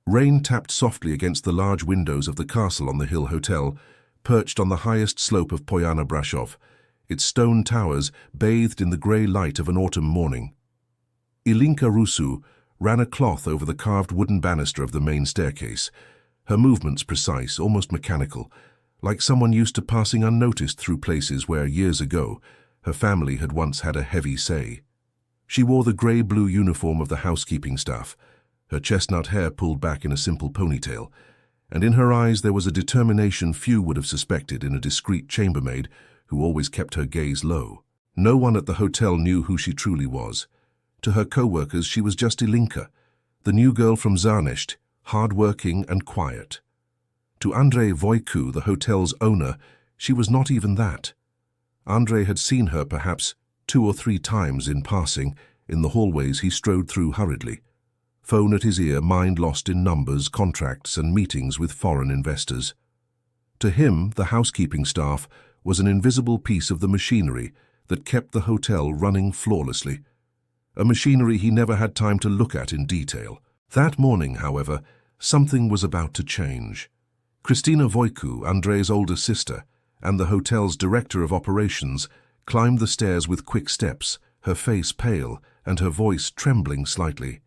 Rain tapped softly against the large windows of the castle on the hill hotel, perched on the highest slope of Poiana Brasov, its stone towers bathed in the grey light of an autumn morning. Ilinca Rusu ran a cloth over the carved wooden banister of the main staircase, her movements precise, almost mechanical, like someone used to passing unnoticed through places where, years ago, her family had once had a heavy say. She wore the grey-blue uniform of the housekeeping staff, her chestnut hair pulled back in a simple ponytail, and in her eyes there was a determination few would have suspected in a discreet chambermaid who always kept her gaze low. No one at the hotel knew who she truly was. To her co-workers she was just Ilinca, the new girl from Zarnesht, hard-working and quiet. To Andrei Voicu, the hotel's owner, she was not even that. Andrei had seen her perhaps 2 or 3 times in passing, in the hallways he strode through hurriedly. Phone at his ear, mind lost in numbers, contracts and meetings with foreign investors. To him, the housekeeping staff was an invisible piece of the machinery that kept the hotel running flawlessly. A machinery he never had time to look at in detail. That morning, however, something was about to change. Kristina Voicu, Andrei's older sister, and the hotel's director of operations, climbed the stairs with quick steps, her face pale and her voice trembling slightly.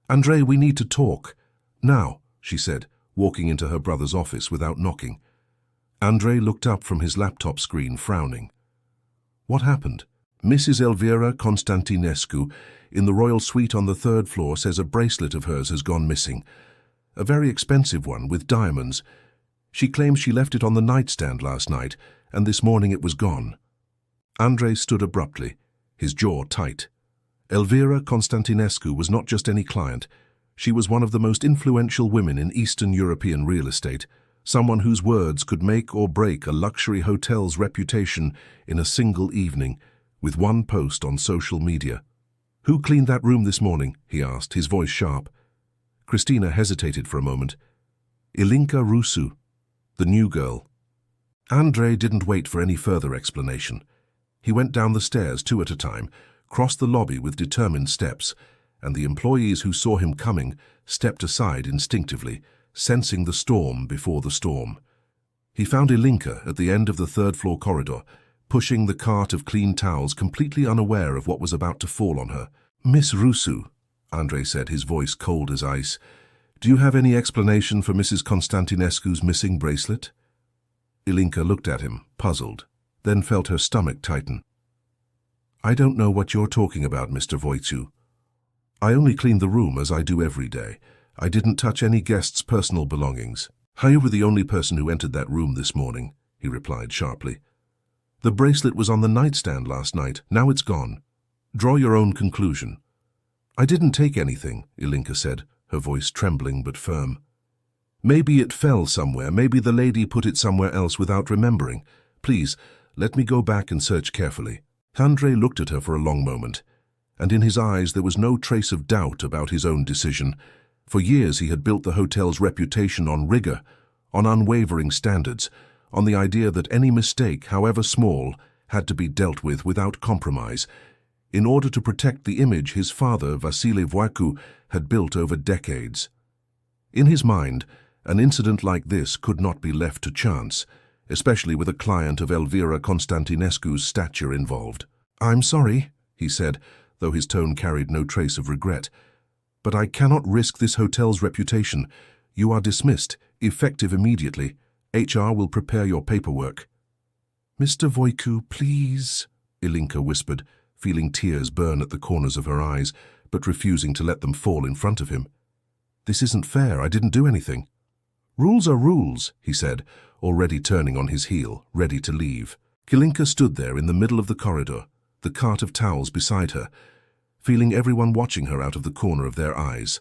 "Andrei, we need to talk. Now," she said, walking into her brother's office without knocking. Andrei looked up from his laptop screen, frowning. "What happened?" "Mrs. Elvira Constantinescu, in the royal suite on the 3rd floor, says a bracelet of hers has gone missing. A very expensive one, with diamonds. She claims she left it on the nightstand last night, and this morning it was gone." Andrei stood abruptly, his jaw tight. Elvira Constantinescu was not just any client. She was one of the most influential women in Eastern European real estate, someone whose words could make or break a luxury hotel's reputation in a single evening, with one post on social media. "Who cleaned that room this morning?" he asked, his voice sharp. Kristina hesitated for a moment. "Ilinca Rusu, the new girl." Andrei didn't wait for any further explanation. He went down the stairs 2 at a time, crossed the lobby with determined steps, and the employees who saw him coming stepped aside instinctively, sensing the storm before the storm. He found Ilinca at the end of the 3rd-floor corridor, pushing the cart of clean towels, completely unaware of what was about to fall on her. "Miss Rusu," Andrei said, his voice cold as ice, "do you have any explanation for Mrs. Constantinescu's missing bracelet?" Ilinca looked at him, puzzled, then felt her stomach tighten. "I don't know what you're talking about, Mr. Voicu. I only cleaned the room as I do every day. I didn't touch any guests' personal belongings." "You were the only person who entered that room this morning," he replied sharply. "The bracelet was on the nightstand last night. Now it's gone. Draw your own conclusion." "I didn't take anything," Ilinca said, her voice trembling but firm. "Maybe it fell somewhere. Maybe the lady put it somewhere else without remembering. Please, let me go back and search carefully." Andrei looked at her for a long moment, and in his eyes there was no trace of doubt about his own decision. For years he had built the hotel's reputation on rigor, on unwavering standards, on the idea that any mistake, however small, had to be dealt with without compromise, in order to protect the image his father, Vasily Voicu, had built over decades. In his mind, an incident like this could not be left to chance, especially with a client of Elvira Constantinescu's stature involved. "I'm sorry," he said, though his tone carried no trace of regret, "but I cannot risk this hotel's reputation. You are dismissed, effective immediately. HR will prepare your paperwork." "Mr. Voicu, please," Ilinca whispered, feeling tears burn at the corners of her eyes, but refusing to let them fall in front of him. "This isn't fair. I didn't do anything." "Rules are rules," he said, already turning on his heel, ready to leave. Ilinca stood there in the middle of the corridor, the cart of towels beside her, feeling everyone watching her out of the corner of their eyes,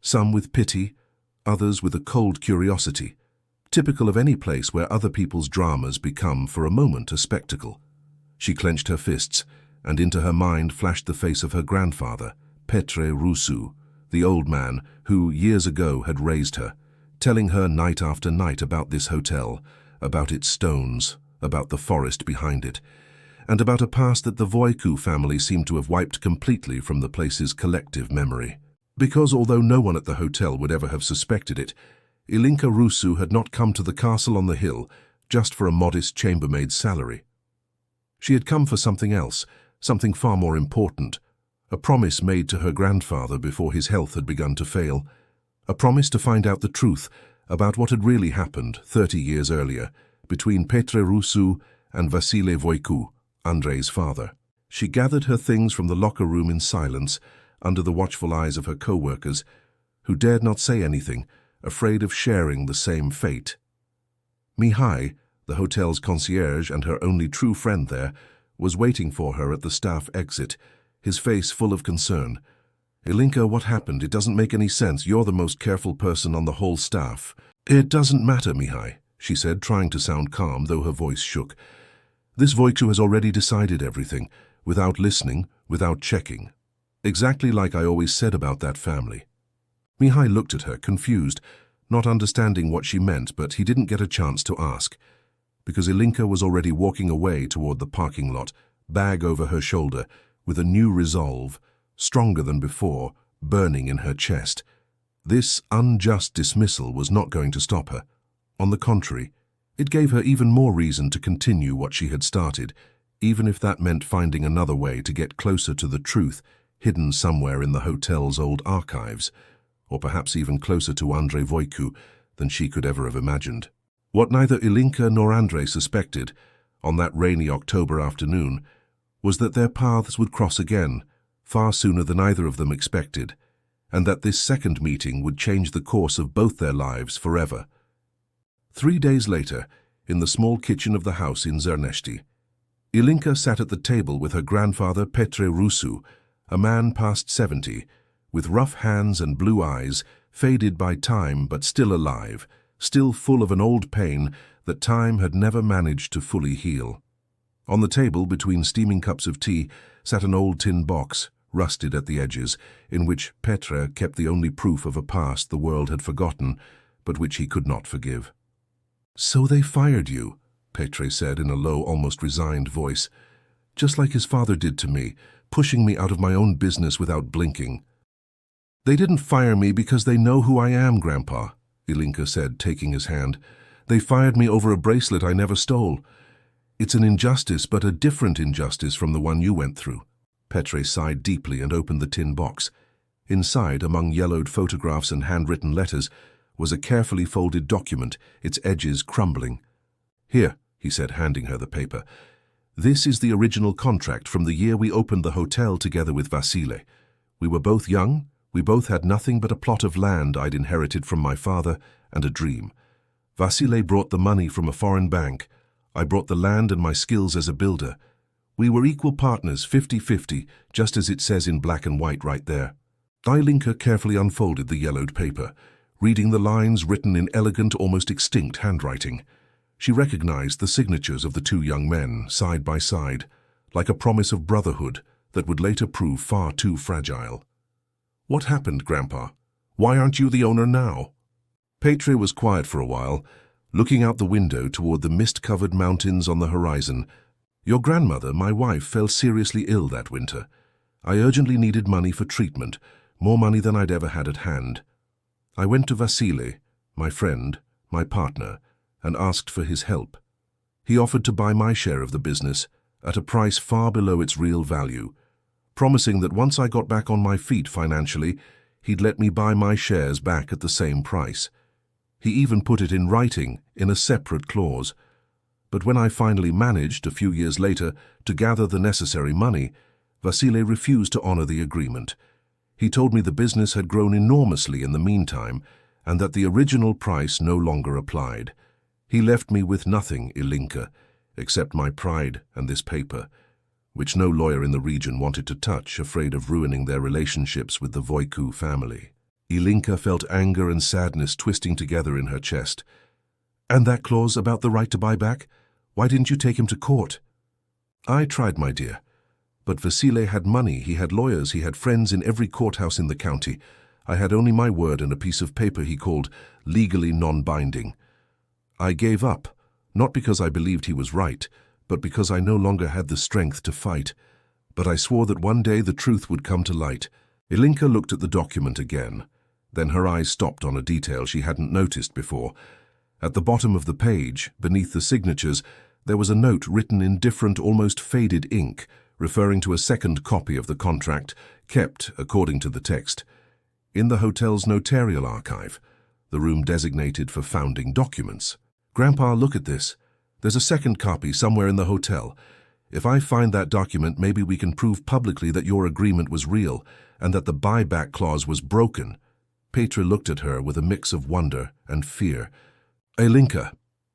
some with pity, others with a cold curiosity, typical of any place where other people's dramas become, for a moment, a spectacle. She clenched her fists, and into her mind flashed the face of her grandfather, Petre Rusu, the old man who, years ago, had raised her, telling her night after night about this hotel, about its stones, about the forest behind it, and about a past that the Voicu family seemed to have wiped completely from the place's collective memory. Because although no one at the hotel would ever have suspected it, Ilinca Rusu had not come to the castle on the hill just for a modest chambermaid's salary. She had come for something else, something far more important, a promise made to her grandfather before his health had begun to fail, a promise to find out the truth about what had really happened 30 years earlier between Petre Rusu and Vasile Voicu, Andrei's father. She gathered her things from the locker room in silence, under the watchful eyes of her co-workers, who dared not say anything, afraid of sharing the same fate. Mihai, the hotel's concierge and her only true friend there, was waiting for her at the staff exit, his face full of concern. "Ilinca, what happened? It doesn't make any sense. You're the most careful person on the whole staff." "It doesn't matter, Mihai," she said, trying to sound calm, though her voice shook. "This Voicu has already decided everything, without listening, without checking. Exactly like I always said about that family." Mihai looked at her, confused, not understanding what she meant, but he didn't get a chance to ask, because Ilinca was already walking away toward the parking lot, bag over her shoulder, with a new resolve, stronger than before, burning in her chest. This unjust dismissal was not going to stop her. On the contrary, it gave her even more reason to continue what she had started, even if that meant finding another way to get closer to the truth hidden somewhere in the hotel's old archives, or perhaps even closer to Andrei Voicu than she could ever have imagined. What neither Ilinca nor Andrei suspected, on that rainy October afternoon, was that their paths would cross again, far sooner than either of them expected, and that this second meeting would change the course of both their lives forever. 3 days later, in the small kitchen of the house in Zernesti, Ilinca sat at the table with her grandfather Petre Rusu, a man past 70, with rough hands and blue eyes, faded by time but still alive, still full of an old pain that time had never managed to fully heal. On the table, between steaming cups of tea, sat an old tin box, rusted at the edges, in which Petre kept the only proof of a past the world had forgotten, but which he could not forgive. "So they fired you," Petre said in a low, almost resigned voice, "just like his father did to me, pushing me out of my own business without blinking." "They didn't fire me because they know who I am, Grandpa," Ilinca said, taking his hand. "They fired me over a bracelet I never stole. It's an injustice, but a different injustice from the one you went through." Petre sighed deeply and opened the tin box. Inside, among yellowed photographs and handwritten letters, was a carefully folded document, its edges crumbling. "Here," he said, handing her the paper. "This is the original contract from the year we opened the hotel together with Vasile. We were both young. We both had nothing but a plot of land I'd inherited from my father and a dream. Vasile brought the money from a foreign bank. I brought the land and my skills as a builder. We were equal partners, 50-50, just as it says in black and white right there." Ilinca carefully unfolded the yellowed paper, reading the lines written in elegant, almost extinct handwriting. She recognized the signatures of the two young men, side by side, like a promise of brotherhood that would later prove far too fragile. "What happened, Grandpa? Why aren't you the owner now?" Petre was quiet for a while, looking out the window toward the mist-covered mountains on the horizon. "Your grandmother, my wife, fell seriously ill that winter. I urgently needed money for treatment, more money than I'd ever had at hand. I went to Vasile, my friend, my partner, and asked for his help. He offered to buy my share of the business at a price far below its real value, promising that once I got back on my feet financially, he'd let me buy my shares back at the same price. He even put it in writing, in a separate clause. But when I finally managed, a few years later, to gather the necessary money, Vasile refused to honor the agreement. He told me the business had grown enormously in the meantime, and that the original price no longer applied. He left me with nothing, Ilinca, except my pride and this paper, which no lawyer in the region wanted to touch, afraid of ruining their relationships with the Voicu family." Ilinca felt anger and sadness twisting together in her chest. "And that clause about the right to buy back? Why didn't you take him to court?" "I tried, my dear. But Vasile had money, he had lawyers, he had friends in every courthouse in the county. I had only my word and a piece of paper he called legally non-binding. I gave up, not because I believed he was right, but because I no longer had the strength to fight. But I swore that one day the truth would come to light. Ilinca looked at the document again. Then her eyes stopped on a detail she hadn't noticed before. At the bottom of the page, beneath the signatures, there was a note written in different, almost faded ink, referring to a second copy of the contract, kept, according to the text, in the hotel's notarial archive, the room designated for founding documents. "Grandpa, look at this. There's a second copy somewhere in the hotel. If I find that document, maybe we can prove publicly that your agreement was real and that the buyback clause was broken." Petra looked at her with a mix of wonder and fear. "Ilinca,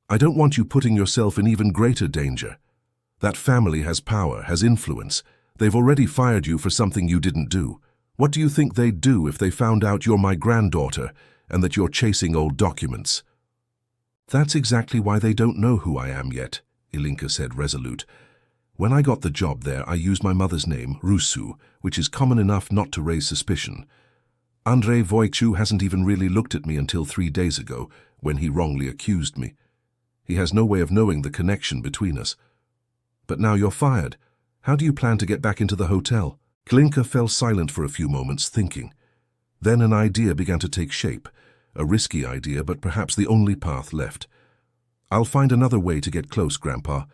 I don't want you putting yourself in even greater danger. That family has power, has influence. They've already fired you for something you didn't do. What do you think they'd do if they found out you're my granddaughter and that you're chasing old documents?" "That's exactly why they don't know who I am yet," Ilinca said, resolute. "When I got the job there, I used my mother's name, Rusu, which is common enough not to raise suspicion. Andrei Voicu hasn't even really looked at me until 3 days ago, when he wrongly accused me. He has no way of knowing the connection between us. But now you're fired. How do you plan to get back into the hotel?" Ilinca fell silent for a few moments, thinking. Then an idea began to take shape, a risky idea, but perhaps the only path left. "I'll find another way to get close, Grandpa.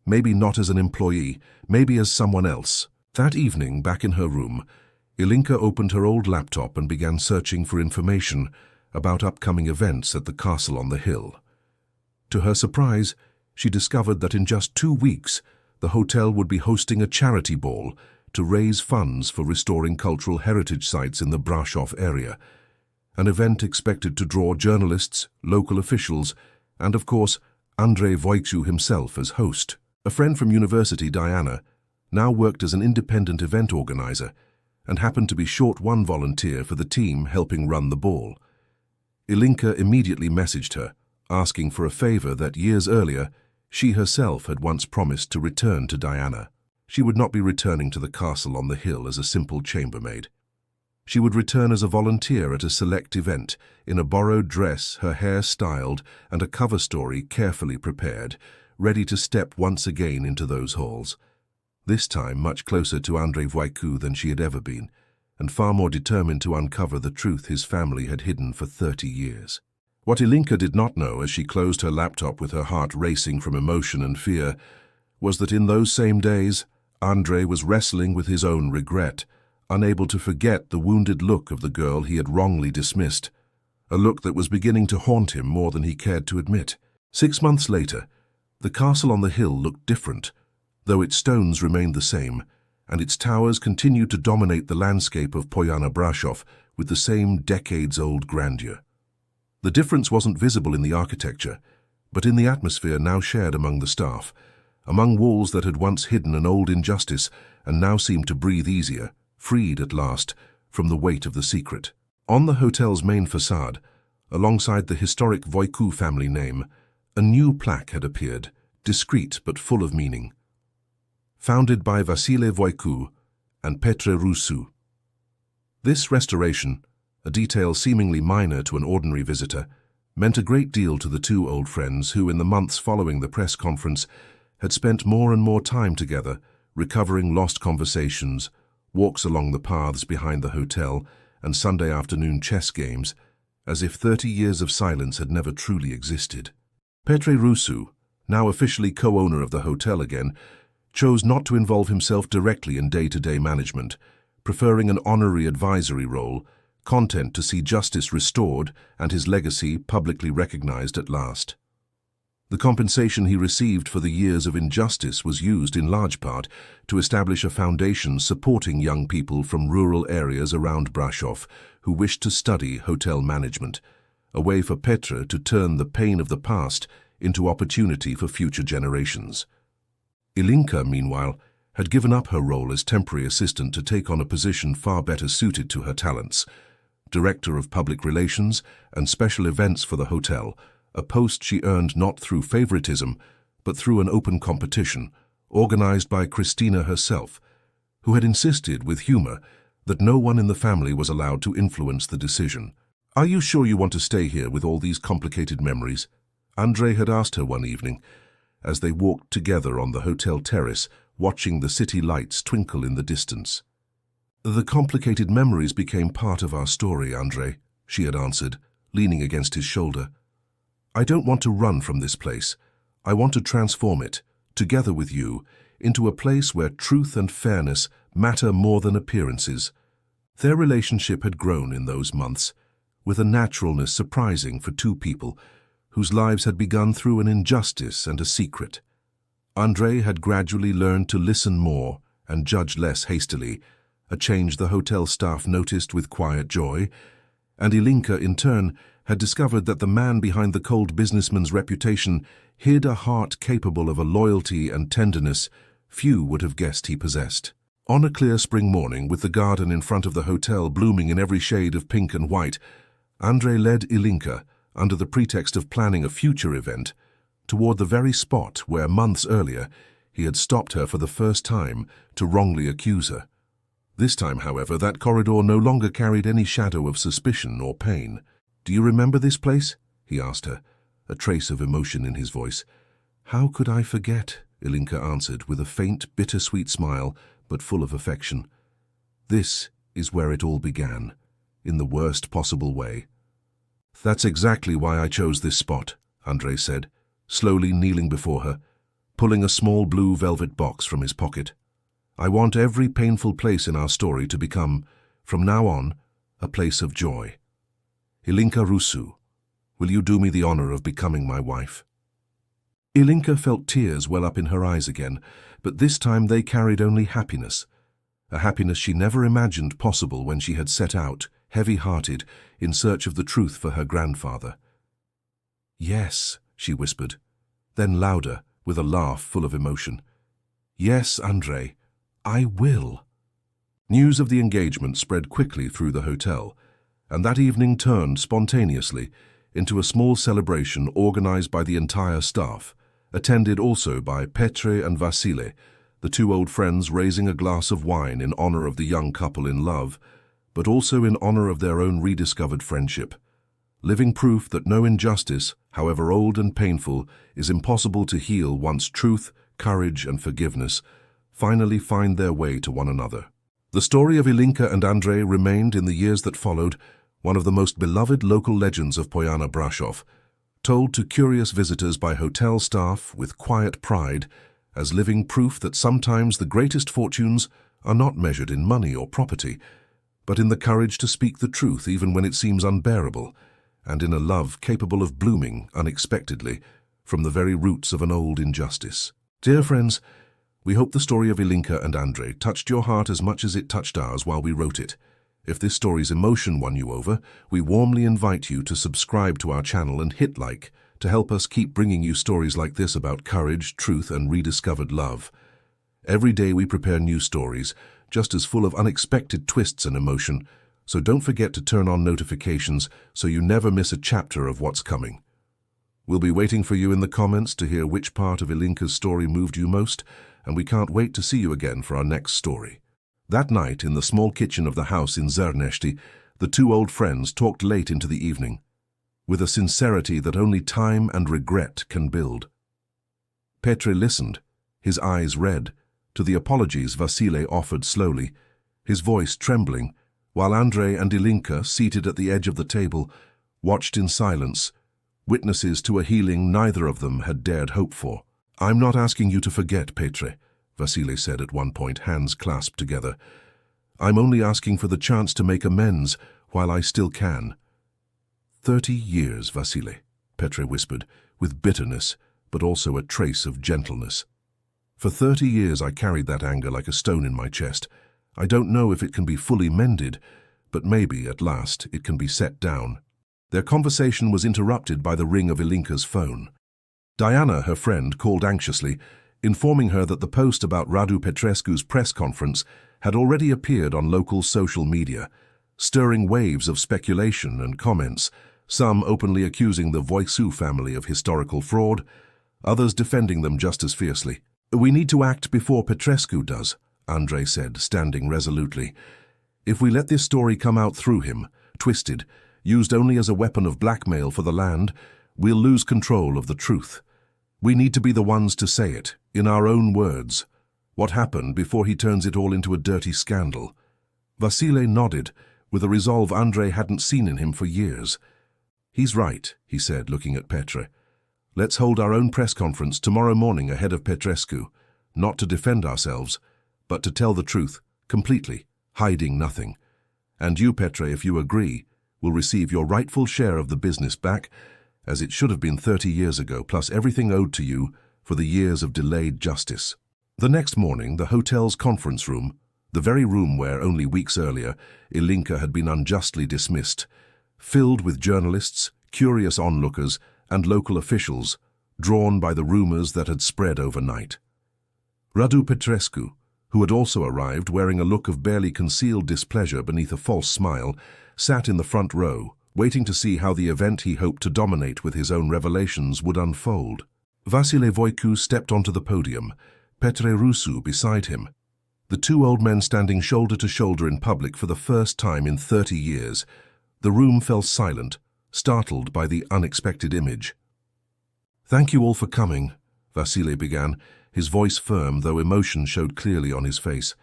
Maybe not as an employee, maybe as someone else." That evening, back in her room, Ilinca opened her old laptop and began searching for information about upcoming events at the castle on the hill. To her surprise, she discovered that in just 2 weeks, the hotel would be hosting a charity ball to raise funds for restoring cultural heritage sites in the Brasov area, an event expected to draw journalists, local officials, and, of course, Andrei Voicu himself as host. A friend from university, Diana, now worked as an independent event organizer and happened to be short one volunteer for the team helping run the ball. Ilinca immediately messaged her, asking for a favor that years earlier she herself had once promised to return to Diana. She would not be returning to the castle on the hill as a simple chambermaid. She would return as a volunteer at a select event, in a borrowed dress, her hair styled, and a cover story carefully prepared, ready to step once again into those halls. This time much closer to Andrei Voicu than she had ever been, and far more determined to uncover the truth his family had hidden for 30 years. What Ilinca did not know, as she closed her laptop with her heart racing from emotion and fear, was that in those same days, Andrei was wrestling with his own regret, unable to forget the wounded look of the girl he had wrongly dismissed, a look that was beginning to haunt him more than he cared to admit. 6 months later, the castle on the hill looked different, though its stones remained the same, and its towers continued to dominate the landscape of Poiana Brasov with the same decades-old grandeur. The difference wasn't visible in the architecture, but in the atmosphere now shared among the staff, among walls that had once hidden an old injustice and now seemed to breathe easier, freed at last from the weight of the secret. On the hotel's main facade, alongside the historic Voicu family name, a new plaque had appeared, discreet but full of meaning. Founded by Vasile Voicu and Petre Rusu. This restoration, a detail seemingly minor to an ordinary visitor, meant a great deal to the two old friends who, in the months following the press conference, had spent more and more time together, recovering lost conversations, walks along the paths behind the hotel, and Sunday afternoon chess games, as if 30 years of silence had never truly existed. Petre Rusu, now officially co-owner of the hotel again, chose not to involve himself directly in day-to-day management, preferring an honorary advisory role, content to see justice restored and his legacy publicly recognized at last. The compensation he received for the years of injustice was used in large part to establish a foundation supporting young people from rural areas around Brasov who wished to study hotel management, a way for Petra to turn the pain of the past into opportunity for future generations. Ilinca, meanwhile, had given up her role as temporary assistant to take on a position far better suited to her talents, Director of Public Relations and Special Events for the hotel, a post she earned not through favoritism, but through an open competition, organized by Christina herself, who had insisted with humor that no one in the family was allowed to influence the decision. "Are you sure you want to stay here with all these complicated memories?" Andrei had asked her one evening, as they walked together on the hotel terrace, watching the city lights twinkle in the distance. The complicated memories became part of our story, Andrei, she had answered, leaning against his shoulder. I don't want to run from this place. I want to transform it, together with you, into a place where truth and fairness matter more than appearances. Their relationship had grown in those months, with a naturalness surprising for two people whose lives had begun through an injustice and a secret. Andrei had gradually learned to listen more and judge less hastily, a change the hotel staff noticed with quiet joy, and Ilinca, in turn, had discovered that the man behind the cold businessman's reputation hid a heart capable of a loyalty and tenderness few would have guessed he possessed. On a clear spring morning, with the garden in front of the hotel blooming in every shade of pink and white, Andrei led Ilinca, under the pretext of planning a future event, toward the very spot where, months earlier, he had stopped her for the first time to wrongly accuse her. This time, however, that corridor no longer carried any shadow of suspicion or pain. "Do you remember this place?" he asked her, a trace of emotion in his voice. "How could I forget?" Ilinca answered, with a faint, bittersweet smile, but full of affection. "This is where it all began, in the worst possible way." "That's exactly why I chose this spot," Andrei said, slowly kneeling before her, pulling a small blue velvet box from his pocket. "I want every painful place in our story to become, from now on, a place of joy. Ilinca Rusu, will you do me the honor of becoming my wife?" Ilinca felt tears well up in her eyes again, but this time they carried only happiness, a happiness she never imagined possible when she had set out, heavy-hearted, in search of the truth for her grandfather. "Yes," she whispered, then louder, with a laugh full of emotion. "Yes, Andrei, I will." News of the engagement spread quickly through the hotel, and that evening turned spontaneously into a small celebration organized by the entire staff, attended also by Petre and Vasile, the two old friends raising a glass of wine in honor of the young couple in love, but also in honor of their own rediscovered friendship, living proof that no injustice, however old and painful, is impossible to heal once truth, courage, and forgiveness finally find their way to one another. The story of Ilinca and Andrei remained, in the years that followed, one of the most beloved local legends of Poiana Brașov, told to curious visitors by hotel staff with quiet pride, as living proof that sometimes the greatest fortunes are not measured in money or property, but in the courage to speak the truth even when it seems unbearable, and in a love capable of blooming unexpectedly from the very roots of an old injustice. Dear friends, we hope the story of Ilinca and Andrei touched your heart as much as it touched ours while we wrote it. If this story's emotion won you over, we warmly invite you to subscribe to our channel and hit like to help us keep bringing you stories like this about courage, truth, and rediscovered love. Every day we prepare new stories, just as full of unexpected twists and emotion, so don't forget to turn on notifications so you never miss a chapter of what's coming. We'll be waiting for you in the comments to hear which part of Ilinca's story moved you most, and we can't wait to see you again for our next story. That night, in the small kitchen of the house in Zernesti, the two old friends talked late into the evening, with a sincerity that only time and regret can build. Petre listened, his eyes red, to the apologies Vasile offered slowly, his voice trembling, while Andrei and Ilinca, seated at the edge of the table, watched in silence, witnesses to a healing neither of them had dared hope for. "I'm not asking you to forget, Petre," Vasile said at one point, hands clasped together. "I'm only asking for the chance to make amends while I still can." 30 years, Vasile," Petre whispered, with bitterness, but also a trace of gentleness. "For 30 years I carried that anger like a stone in my chest. I don't know if it can be fully mended, but maybe, at last, it can be set down." Their conversation was interrupted by the ring of Ilinca's phone. Diana, her friend, called anxiously, informing her that the post about Radu Petrescu's press conference had already appeared on local social media, stirring waves of speculation and comments, some openly accusing the Voicu family of historical fraud, others defending them just as fiercely. "We need to act before Petrescu does," Andrei said, standing resolutely. "If we let this story come out through him, twisted, used only as a weapon of blackmail for the land, we'll lose control of the truth. We need to be the ones to say it, in our own words, what happened before he turns it all into a dirty scandal. Vasile nodded, with a resolve Andrei hadn't seen in him for years. "He's right," he said, looking at Petre. "Let's hold our own press conference tomorrow morning ahead of Petrescu, not to defend ourselves, but to tell the truth, completely, hiding nothing. And you, Petre, if you agree, will receive your rightful share of the business back, as it should have been 30 years ago, plus everything owed to you for the years of delayed justice." The next morning, the hotel's conference room, the very room where only weeks earlier Ilinca had been unjustly dismissed, filled with journalists, curious onlookers, and local officials, drawn by the rumors that had spread overnight. Radu Petrescu, who had also arrived wearing a look of barely concealed displeasure beneath a false smile, sat in the front row, waiting to see how the event he hoped to dominate with his own revelations would unfold. Vasile Voicu stepped onto the podium, Petre Rusu beside him. The two old men standing shoulder to shoulder in public for the first time in 30 years. The room fell silent, startled by the unexpected image. "Thank you all for coming," Vasile began, his voice firm though emotion showed clearly on his face.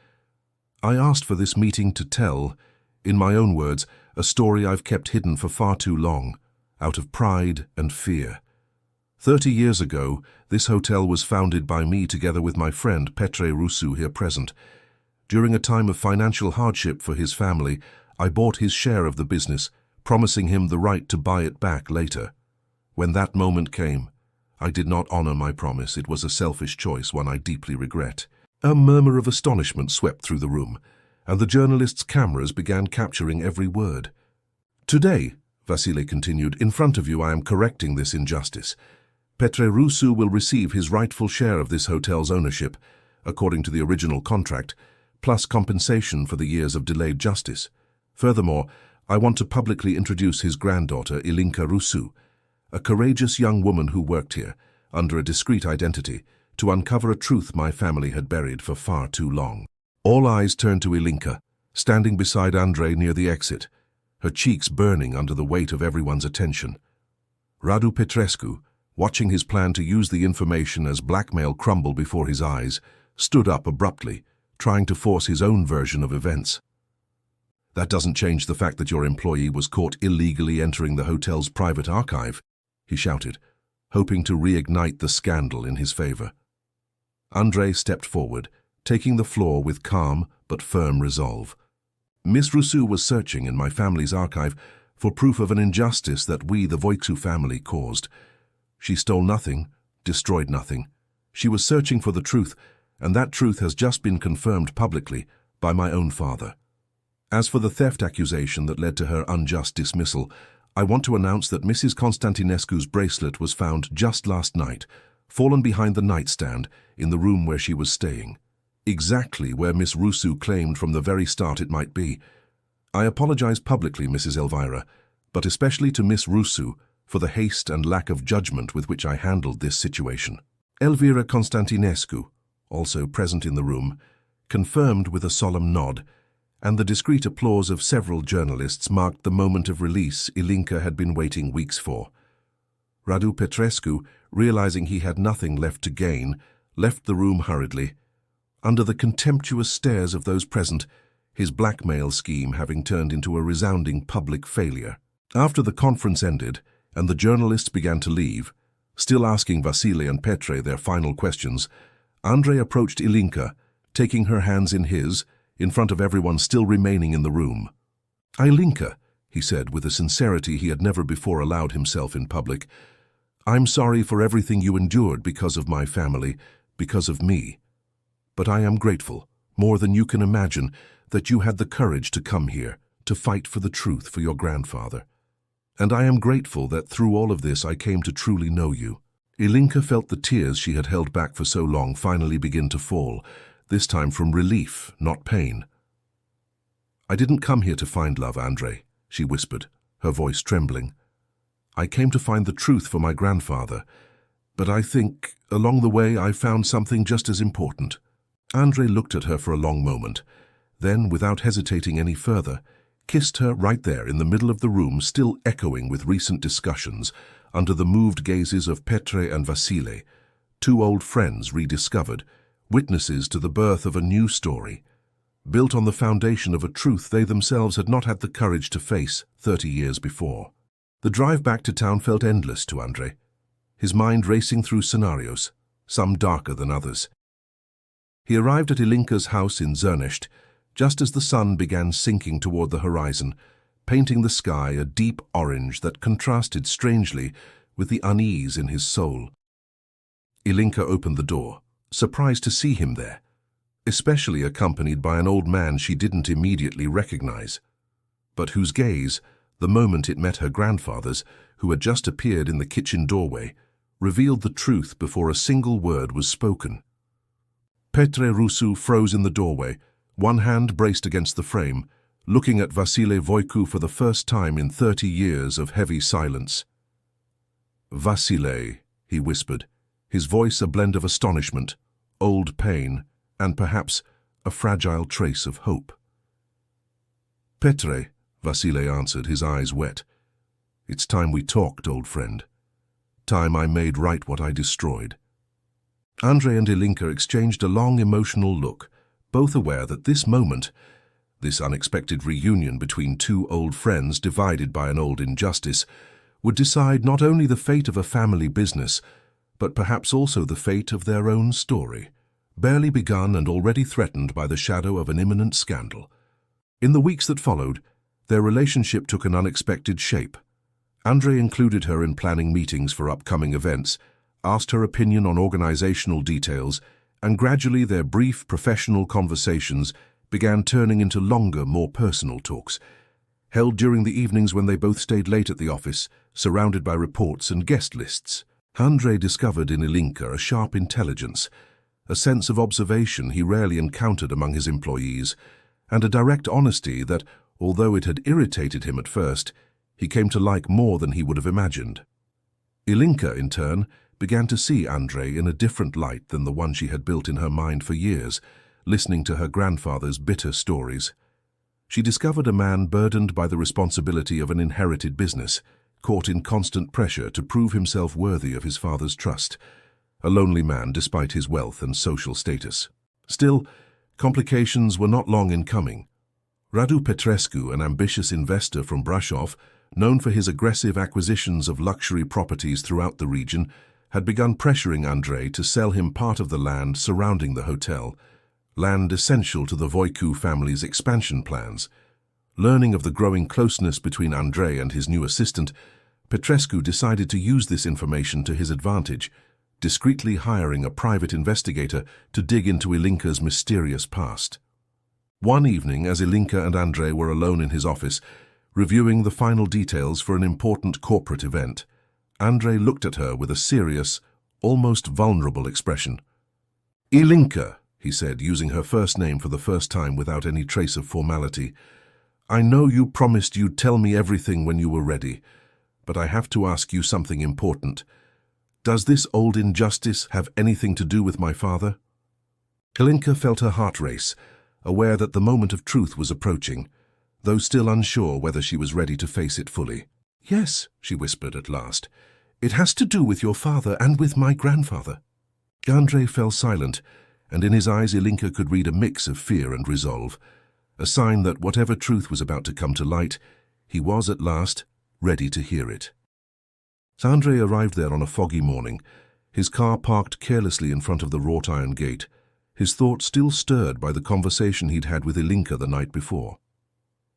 "I asked for this meeting to tell, in my own words, a story I've kept hidden for far too long, out of pride and fear. 30 years ago, this hotel was founded by me together with my friend Petre Rusu here present. During a time of financial hardship for his family, I bought his share of the business, promising him the right to buy it back later. When that moment came, I did not honor my promise. It was a selfish choice, one I deeply regret." A murmur of astonishment swept through the room, and the journalists' cameras began capturing every word. "Today," Vasile continued, "in front of you I am correcting this injustice. Petre Rusu will receive his rightful share of this hotel's ownership, according to the original contract, plus compensation for the years of delayed justice. Furthermore, I want to publicly introduce his granddaughter, Ilinca Rusu, a courageous young woman who worked here, under a discreet identity, to uncover a truth my family had buried for far too long." All eyes turned to Ilinca, standing beside Andrei near the exit, her cheeks burning under the weight of everyone's attention. Radu Petrescu, watching his plan to use the information as blackmail crumble before his eyes, stood up abruptly, trying to force his own version of events. "That doesn't change the fact that your employee was caught illegally entering the hotel's private archive," he shouted, hoping to reignite the scandal in his favor. Andrei stepped forward, taking the floor with calm but firm resolve. "Miss Rusu was searching in my family's archive for proof of an injustice that we, the Voicu family, caused. She stole nothing, destroyed nothing. She was searching for the truth, and that truth has just been confirmed publicly by my own father. As for the theft accusation that led to her unjust dismissal, I want to announce that Mrs. Constantinescu's bracelet was found just last night, fallen behind the nightstand in the room where she was staying. Exactly where Miss Rusu claimed from the very start it might be. I apologize publicly, Mrs. Elvira, but especially to Miss Rusu, for the haste and lack of judgment with which I handled this situation." Elvira Constantinescu, also present in the room, confirmed with a solemn nod, and the discreet applause of several journalists marked the moment of release Ilinca had been waiting weeks for. Radu Petrescu, realizing he had nothing left to gain, left the room hurriedly. Under the contemptuous stares of those present, his blackmail scheme having turned into a resounding public failure. After the conference ended, and the journalists began to leave, still asking Vasile and Petre their final questions, Andrei approached Ilinca, taking her hands in his, in front of everyone still remaining in the room. "Ilinca," he said with a sincerity he had never before allowed himself in public, "I'm sorry for everything you endured because of my family, because of me. But I am grateful, more than you can imagine, that you had the courage to come here, to fight for the truth for your grandfather. And I am grateful that through all of this I came to truly know you." Ilinca felt the tears she had held back for so long finally begin to fall, this time from relief, not pain. "I didn't come here to find love, Andrei," she whispered, her voice trembling. "I came to find the truth for my grandfather, but I think, along the way, I found something just as important." Andrei looked at her for a long moment, then, without hesitating any further, kissed her right there in the middle of the room, still echoing with recent discussions, under the moved gazes of Petre and Vasile, two old friends rediscovered, witnesses to the birth of a new story. built on the foundation of a truth they themselves had not had the courage to face 30 years before. The drive back to town felt endless to Andrei, his mind racing through scenarios, some darker than others. He arrived at Ilinca's house in Zernest just as the sun began sinking toward the horizon, painting the sky a deep orange that contrasted strangely with the unease in his soul. Ilinca opened the door, surprised to see him there, especially accompanied by an old man she didn't immediately recognize, but whose gaze, the moment it met her grandfather's, who had just appeared in the kitchen doorway, revealed the truth before a single word was spoken. Petre Rusu froze in the doorway, one hand braced against the frame, looking at Vasile Voicu for the first time in 30 years of heavy silence. "Vasile," he whispered, his voice a blend of astonishment, old pain, and perhaps a fragile trace of hope. "Petre," Vasile answered, his eyes wet. "It's time we talked, old friend. Time I made right what I destroyed." Andrei and Ilinca exchanged a long emotional look, both aware that this moment, this unexpected reunion between two old friends divided by an old injustice, would decide not only the fate of a family business, but perhaps also the fate of their own story, barely begun and already threatened by the shadow of an imminent scandal. In the weeks that followed, their relationship took an unexpected shape. Andrei included her in planning meetings for upcoming events, asked her opinion on organizational details, and gradually their brief professional conversations began turning into longer, more personal talks, held during the evenings when they both stayed late at the office, surrounded by reports and guest lists. Andrei discovered in Ilinca a sharp intelligence, a sense of observation he rarely encountered among his employees, and a direct honesty that, although it had irritated him at first, he came to like more than he would have imagined. Ilinca, in turn, began to see Andrei in a different light than the one she had built in her mind for years, listening to her grandfather's bitter stories. She discovered a man burdened by the responsibility of an inherited business, caught in constant pressure to prove himself worthy of his father's trust, a lonely man despite his wealth and social status. Still, complications were not long in coming. Radu Petrescu, an ambitious investor from Brașov, known for his aggressive acquisitions of luxury properties throughout the region, had begun pressuring Andrei to sell him part of the land surrounding the hotel, land essential to the Voicu family's expansion plans. Learning of the growing closeness between Andrei and his new assistant, Petrescu decided to use this information to his advantage, discreetly hiring a private investigator to dig into Ilinca's mysterious past. One evening, as Ilinca and Andrei were alone in his office, reviewing the final details for an important corporate event, Andrei looked at her with a serious, almost vulnerable expression. "Ilinca," he said, using her first name for the first time without any trace of formality, "I know you promised you'd tell me everything when you were ready, but I have to ask you something important. Does this old injustice have anything to do with my father?" Ilinca felt her heart race, aware that the moment of truth was approaching, though still unsure whether she was ready to face it fully. "Yes," she whispered at last. "It has to do with your father and with my grandfather." Andrei fell silent, and in his eyes Ilinca could read a mix of fear and resolve, a sign that whatever truth was about to come to light, he was at last ready to hear it. Andrei arrived there on a foggy morning, his car parked carelessly in front of the wrought-iron gate, his thoughts still stirred by the conversation he'd had with Ilinca the night before.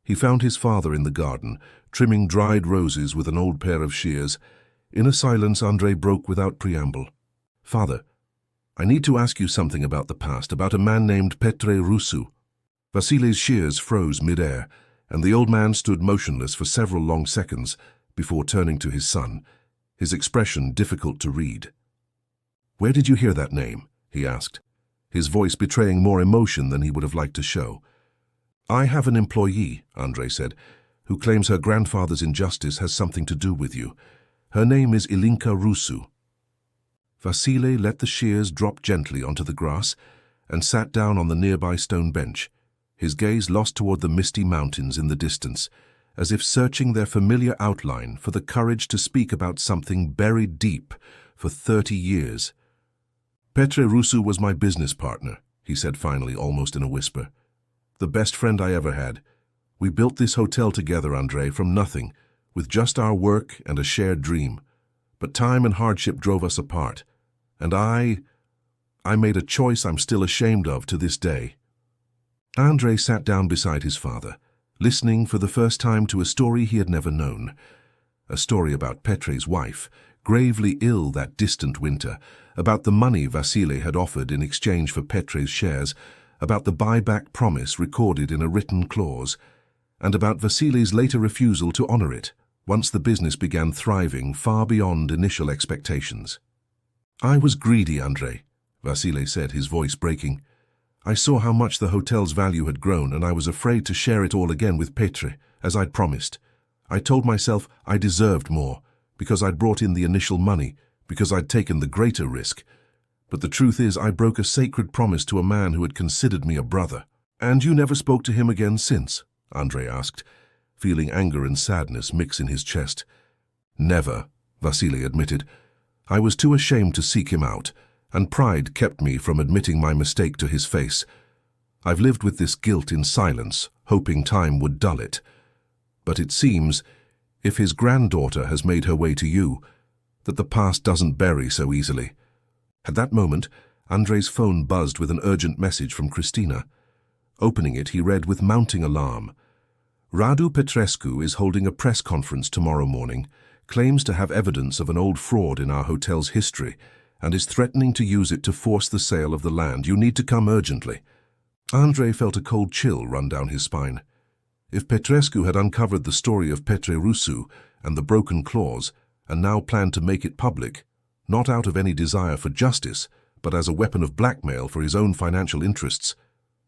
He found his father in the garden, trimming dried roses with an old pair of shears. In a silence, Andrei broke without preamble. "Father, I need to ask you something about the past, about a man named Petre Rusu." Vasile's shears froze mid-air, and the old man stood motionless for several long seconds before turning to his son, his expression difficult to read. "Where did you hear that name?" he asked, his voice betraying more emotion than he would have liked to show. "I have an employee," Andrei said, "who claims her grandfather's injustice has something to do with you. Her name is Ilinca Rusu." Vasile let the shears drop gently onto the grass and sat down on the nearby stone bench, his gaze lost toward the misty mountains in the distance, as if searching their familiar outline for the courage to speak about something buried deep for 30 years. "Petre Rusu was my business partner," he said finally, almost in a whisper. The best friend I ever had. We built this hotel together, Andre, from nothing, with just our work and a shared dream. But time and hardship drove us apart. And I made a choice I'm still ashamed of to this day. Andre sat down beside his father, listening for the first time to a story he had never known. A story about Petre's wife, gravely ill that distant winter, about the money Vasile had offered in exchange for Petre's shares, about the buyback promise recorded in a written clause, and about Vasile's later refusal to honor it, once the business began thriving far beyond initial expectations. "I was greedy, Andre," Vasile said, his voice breaking. "I saw how much the hotel's value had grown, and I was afraid to share it all again with Petre, as I'd promised. I told myself I deserved more, because I'd brought in the initial money, because I'd taken the greater risk. But the truth is, I broke a sacred promise to a man who had considered me a brother." "And you never spoke to him again since?" Andre asked, feeling anger and sadness mix in his chest. "Never," Vasile admitted. "I was too ashamed to seek him out, and pride kept me from admitting my mistake to his face. I've lived with this guilt in silence, hoping time would dull it. But it seems, if his granddaughter has made her way to you, that the past doesn't bury so easily." At that moment, Andre's phone buzzed with an urgent message from Christina. Opening it, he read with mounting alarm, "Radu Petrescu is holding a press conference tomorrow morning, claims to have evidence of an old fraud in our hotel's history, and is threatening to use it to force the sale of the land. You need to come urgently." Andre felt a cold chill run down his spine. If Petrescu had uncovered the story of Petre Rusu and the broken clause, and now planned to make it public, not out of any desire for justice, but as a weapon of blackmail for his own financial interests,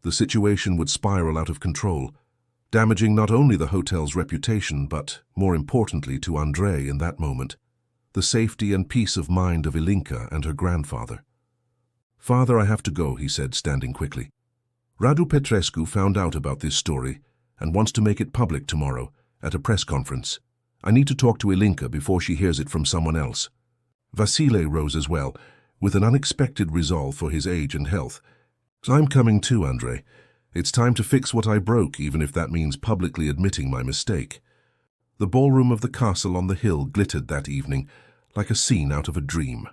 the situation would spiral out of control, damaging not only the hotel's reputation, but, more importantly to Andre in that moment, the safety and peace of mind of Ilinca and her grandfather. "Father, I have to go," he said, standing quickly. "Radu Petrescu found out about this story and wants to make it public tomorrow at a press conference. I need to talk to Ilinca before she hears it from someone else." Vasile rose as well, with an unexpected resolve for his age and health. "I'm coming too, Andre. It's time to fix what I broke, even if that means publicly admitting my mistake." The ballroom of the castle on the hill glittered that evening, like a scene out of a dream.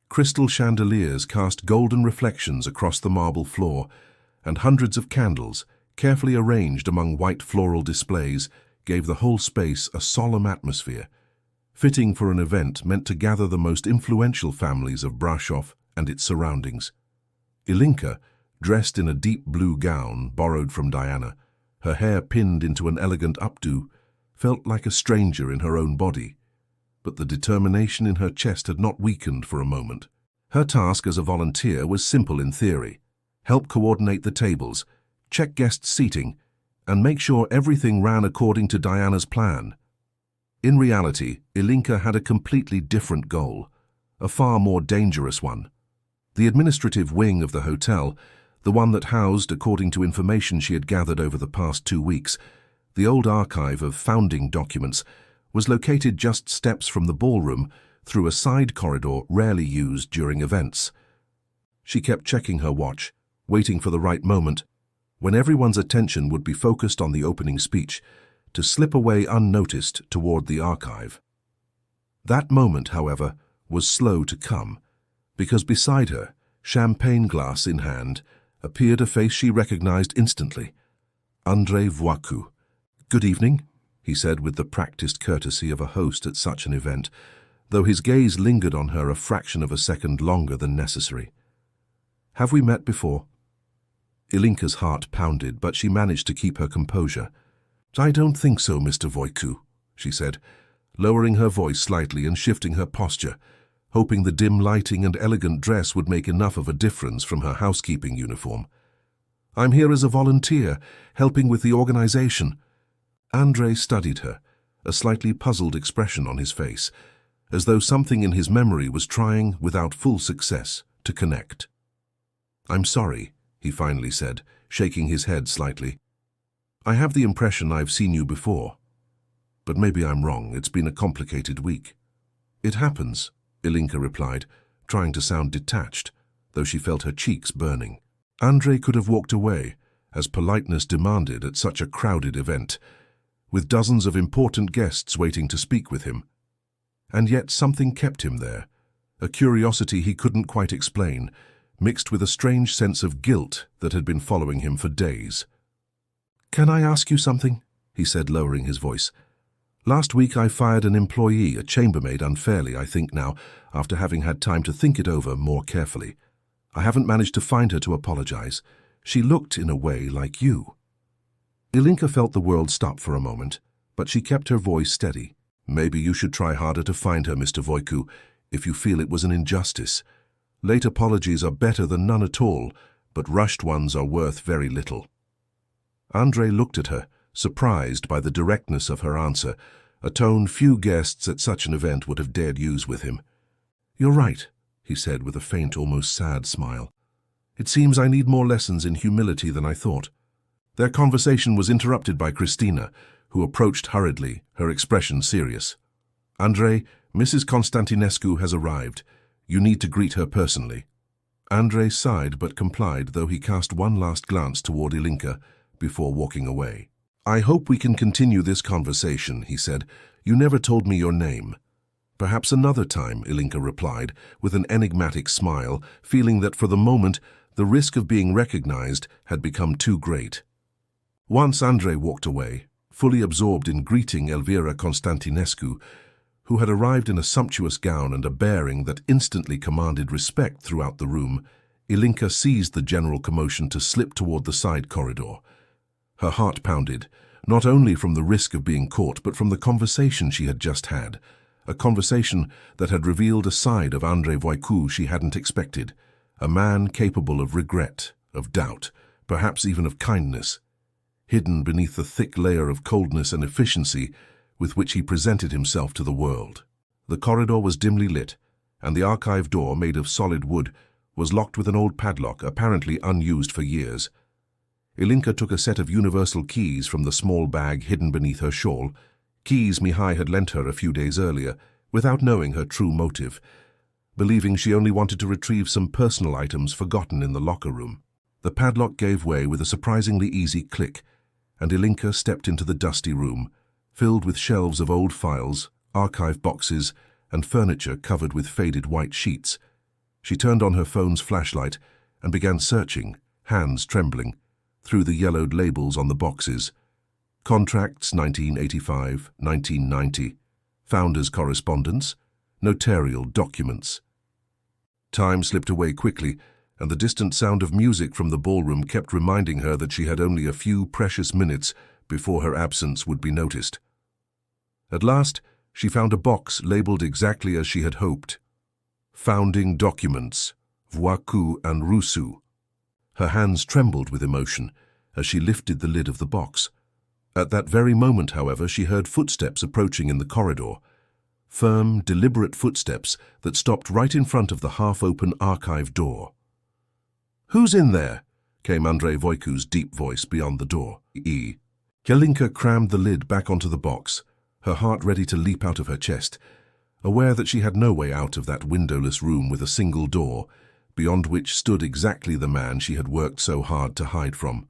Crystal chandeliers cast golden reflections across the marble floor, and hundreds of candles, carefully arranged among white floral displays, gave the whole space a solemn atmosphere, fitting for an event meant to gather the most influential families of Brasov and its surroundings. Ilinca, dressed in a deep blue gown borrowed from Diana, her hair pinned into an elegant updo, felt like a stranger in her own body. But the determination in her chest had not weakened for a moment. Her task as a volunteer was simple in theory: help coordinate the tables, check guest seating, and make sure everything ran according to Diana's plan. In reality, Ilinca had a completely different goal, a far more dangerous one. The administrative wing of the hotel, the one that housed, according to information she had gathered over the past 2 weeks, the old archive of founding documents, was located just steps from the ballroom through a side corridor rarely used during events. She kept checking her watch, waiting for the right moment, when everyone's attention would be focused on the opening speech, to slip away unnoticed toward the archive. That moment, however, was slow to come, because beside her, champagne glass in hand, appeared a face she recognized instantly: Andre Voicu. "Good evening," he said with the practiced courtesy of a host at such an event, though his gaze lingered on her a fraction of a second longer than necessary. "Have we met before?" Ilinca's heart pounded, but she managed to keep her composure. "I don't think so, Mr. Voicu," she said, lowering her voice slightly and shifting her posture, hoping the dim lighting and elegant dress would make enough of a difference from her housekeeping uniform. "I'm here as a volunteer, helping with the organization." Andre studied her, a slightly puzzled expression on his face, as though something in his memory was trying, without full success, to connect. "I'm sorry," he finally said, shaking his head slightly. "I have the impression I've seen you before. But maybe I'm wrong. It's been a complicated week." "It happens," Ilinca replied, trying to sound detached, though she felt her cheeks burning. Andre could have walked away, as politeness demanded at such a crowded event, with dozens of important guests waiting to speak with him. And yet something kept him there, a curiosity he couldn't quite explain, mixed with a strange sense of guilt that had been following him for days. "Can I ask you something?" he said, lowering his voice. "Last week I fired an employee, a chambermaid, unfairly, I think now, after having had time to think it over more carefully. I haven't managed to find her to apologize. She looked, in a way, like you." Ilinca felt the world stop for a moment, but she kept her voice steady. "Maybe you should try harder to find her, Mr. Voicu, if you feel it was an injustice. Late apologies are better than none at all, but rushed ones are worth very little." Andre looked at her, surprised by the directness of her answer, a tone few guests at such an event would have dared use with him. "You're right," he said with a faint, almost sad smile. "It seems I need more lessons in humility than I thought." Their conversation was interrupted by Christina, who approached hurriedly, her expression serious. "Andre, Mrs. Constantinescu has arrived. You need to greet her personally." Andre sighed but complied, though he cast one last glance toward Ilinca before walking away. "I hope we can continue this conversation," he said. "You never told me your name." "Perhaps another time," Ilinca replied, with an enigmatic smile, feeling that for the moment the risk of being recognized had become too great. Once Andre walked away, fully absorbed in greeting Elvira Constantinescu, who had arrived in a sumptuous gown and a bearing that instantly commanded respect throughout the room. Ilinca seized the general commotion to slip toward the side corridor. Her heart pounded, not only from the risk of being caught, but from the conversation she had just had, a conversation that had revealed a side of Andre Voicu she hadn't expected, a man capable of regret, of doubt, perhaps even of kindness, hidden beneath the thick layer of coldness and efficiency with which he presented himself to the world. The corridor was dimly lit, and the archive door, made of solid wood, was locked with an old padlock, apparently unused for years. Ilinca took a set of universal keys from the small bag hidden beneath her shawl, keys Mihai had lent her a few days earlier, without knowing her true motive, believing she only wanted to retrieve some personal items forgotten in the locker room. The padlock gave way with a surprisingly easy click, and Ilinca stepped into the dusty room, filled with shelves of old files, archive boxes, and furniture covered with faded white sheets. She turned on her phone's flashlight and began searching, hands trembling, through the yellowed labels on the boxes. Contracts 1985, 1990, founders' correspondence, notarial documents. Time slipped away quickly, and the distant sound of music from the ballroom kept reminding her that she had only a few precious minutes before her absence would be noticed. At last, she found a box labeled exactly as she had hoped. Founding documents, Voicu and Rousseau. Her hands trembled with emotion as she lifted the lid of the box. At that very moment, however, she heard footsteps approaching in the corridor. Firm, deliberate footsteps that stopped right in front of the half-open archive door. "Who's in there?" came Andre Voicu's deep voice beyond the door. Ilinca crammed the lid back onto the box, her heart ready to leap out of her chest, aware that she had no way out of that windowless room with a single door, beyond which stood exactly the man she had worked so hard to hide from.